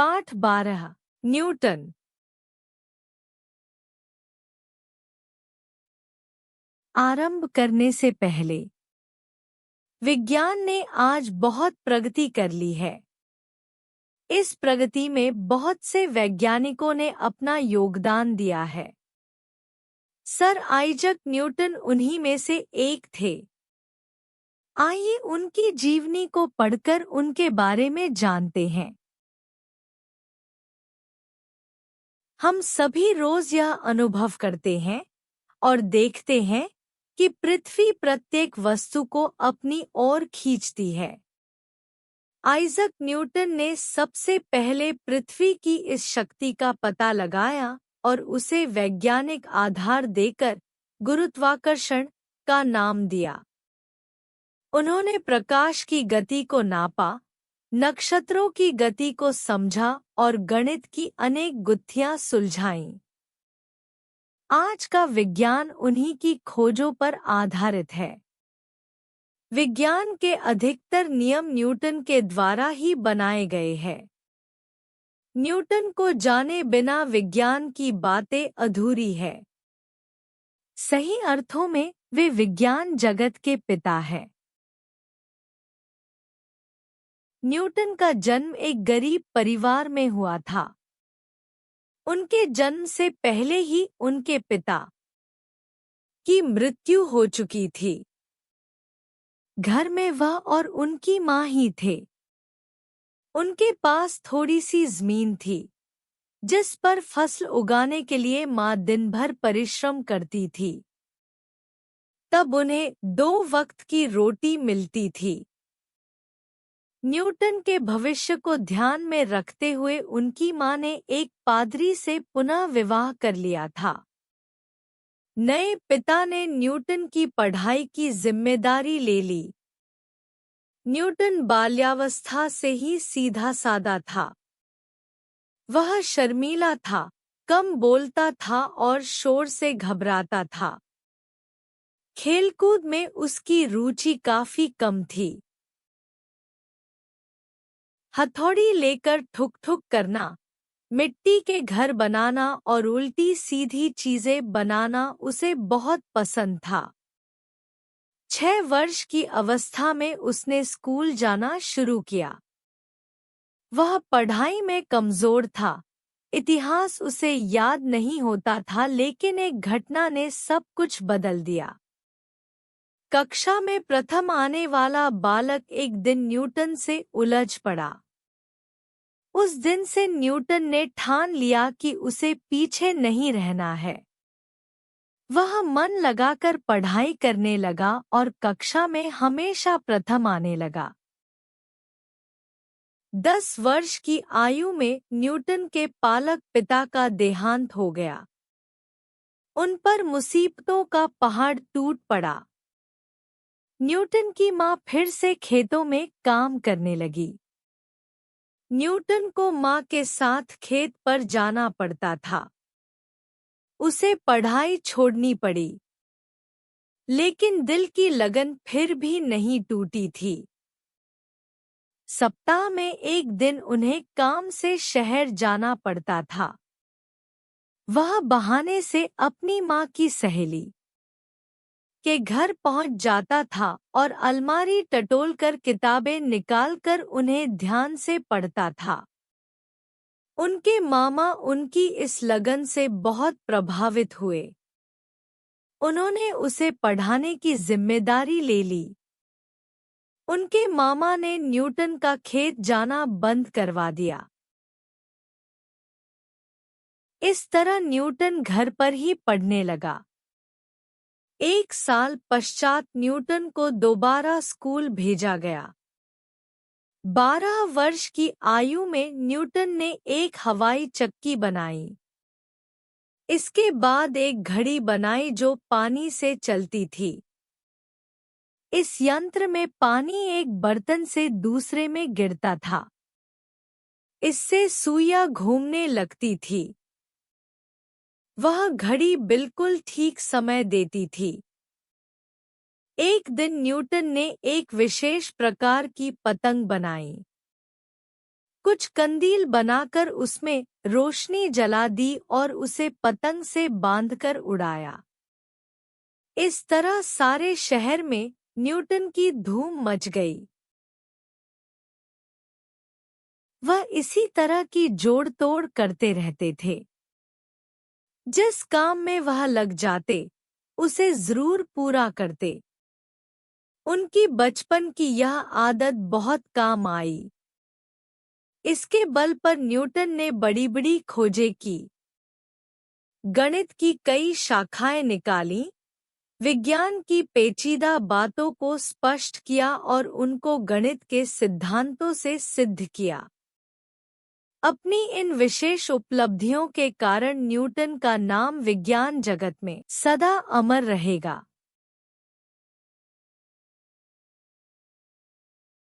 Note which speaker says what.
Speaker 1: पाठ 12 न्यूटन। आरंभ करने से पहले विज्ञान ने आज बहुत प्रगति कर ली है। इस प्रगति में बहुत से वैज्ञानिकों ने अपना योगदान दिया है। सर आइजक न्यूटन उन्हीं में से एक थे। आइए उनकी जीवनी को पढ़कर उनके बारे में जानते हैं। हम सभी रोज यह अनुभव करते हैं और देखते हैं कि पृथ्वी प्रत्येक वस्तु को अपनी ओर खींचती है। आइजक न्यूटन ने सबसे पहले पृथ्वी की इस शक्ति का पता लगाया और उसे वैज्ञानिक आधार देकर गुरुत्वाकर्षण का नाम दिया। उन्होंने प्रकाश की गति को नापा, नक्षत्रों की गति को समझा और गणित की अनेक गुत्थियां सुलझाईं। आज का विज्ञान उन्हीं की खोजों पर आधारित है। विज्ञान के अधिकतर नियम न्यूटन के द्वारा ही बनाए गए हैं। न्यूटन को जाने बिना विज्ञान की बातें अधूरी है। सही अर्थों में वे विज्ञान जगत के पिता हैं। न्यूटन का जन्म एक गरीब परिवार में हुआ था। उनके जन्म से पहले ही उनके पिता की मृत्यु हो चुकी थी। घर में वह और उनकी माँ ही थे। उनके पास थोड़ी सी जमीन थी, जिस पर फसल उगाने के लिए माँ दिन भर परिश्रम करती थी। तब उन्हें 2 वक्त की रोटी मिलती थी। न्यूटन के भविष्य को ध्यान में रखते हुए उनकी माँ ने एक पादरी से पुनः विवाह कर लिया था। नए पिता ने न्यूटन की पढ़ाई की जिम्मेदारी ले ली। न्यूटन बाल्यावस्था से ही सीधा सादा था। वह शर्मीला था, कम बोलता था और शोर से घबराता था। खेलकूद में उसकी रुचि काफी कम थी। हथौड़ी लेकर ठुक ठुक करना, मिट्टी के घर बनाना और उल्टी सीधी चीजें बनाना उसे बहुत पसंद था। 6 वर्ष की अवस्था में उसने स्कूल जाना शुरू किया। वह पढ़ाई में कमजोर था। इतिहास उसे याद नहीं होता था, लेकिन एक घटना ने सब कुछ बदल दिया। कक्षा में प्रथम आने वाला बालक एक दिन न्यूटन से उलझ पड़ा। उस दिन से न्यूटन ने ठान लिया कि उसे पीछे नहीं रहना है। वह मन लगाकर पढ़ाई करने लगा और कक्षा में हमेशा प्रथम आने लगा। 10 वर्ष की आयु में न्यूटन के पालक पिता का देहांत हो गया। उन पर मुसीबतों का पहाड़ टूट पड़ा। न्यूटन की माँ फिर से खेतों में काम करने लगी। न्यूटन को माँ के साथ खेत पर जाना पड़ता था। उसे पढ़ाई छोड़नी पड़ी, लेकिन दिल की लगन फिर भी नहीं टूटी थी। सप्ताह में एक दिन उन्हें काम से शहर जाना पड़ता था। वह बहाने से अपनी माँ की सहेली के घर पहुंच जाता था और अलमारी टटोलकर किताबें निकालकर उन्हें ध्यान से पढ़ता था। उनके मामा उनकी इस लगन से बहुत प्रभावित हुए। उन्होंने उसे पढ़ाने की जिम्मेदारी ले ली। उनके मामा ने न्यूटन का खेत जाना बंद करवा दिया। इस तरह न्यूटन घर पर ही पढ़ने लगा। 1 साल पश्चात न्यूटन को दोबारा स्कूल भेजा गया। 12 वर्ष की आयु में न्यूटन ने एक हवाई चक्की बनाई। इसके बाद एक घड़ी बनाई जो पानी से चलती थी। इस यंत्र में पानी एक बर्तन से दूसरे में गिरता था। इससे सुइयां घूमने लगती थी। वह घड़ी बिल्कुल ठीक समय देती थी। एक दिन न्यूटन ने एक विशेष प्रकार की पतंग बनाई। कुछ कंदील बनाकर उसमें रोशनी जला दी और उसे पतंग से बांधकर उड़ाया। इस तरह सारे शहर में न्यूटन की धूम मच गई। वह इसी तरह की जोड़ तोड़ करते रहते थे। जिस काम में वह लग जाते उसे जरूर पूरा करते। उनकी बचपन की यह आदत बहुत काम आई। इसके बल पर न्यूटन ने बड़ी बड़ी खोजें की, गणित की कई शाखाएं निकाली, विज्ञान की पेचीदा बातों को स्पष्ट किया और उनको गणित के सिद्धांतों से सिद्ध किया। अपनी इन विशेष उपलब्धियों के कारण न्यूटन का नाम विज्ञान जगत में सदा अमर रहेगा।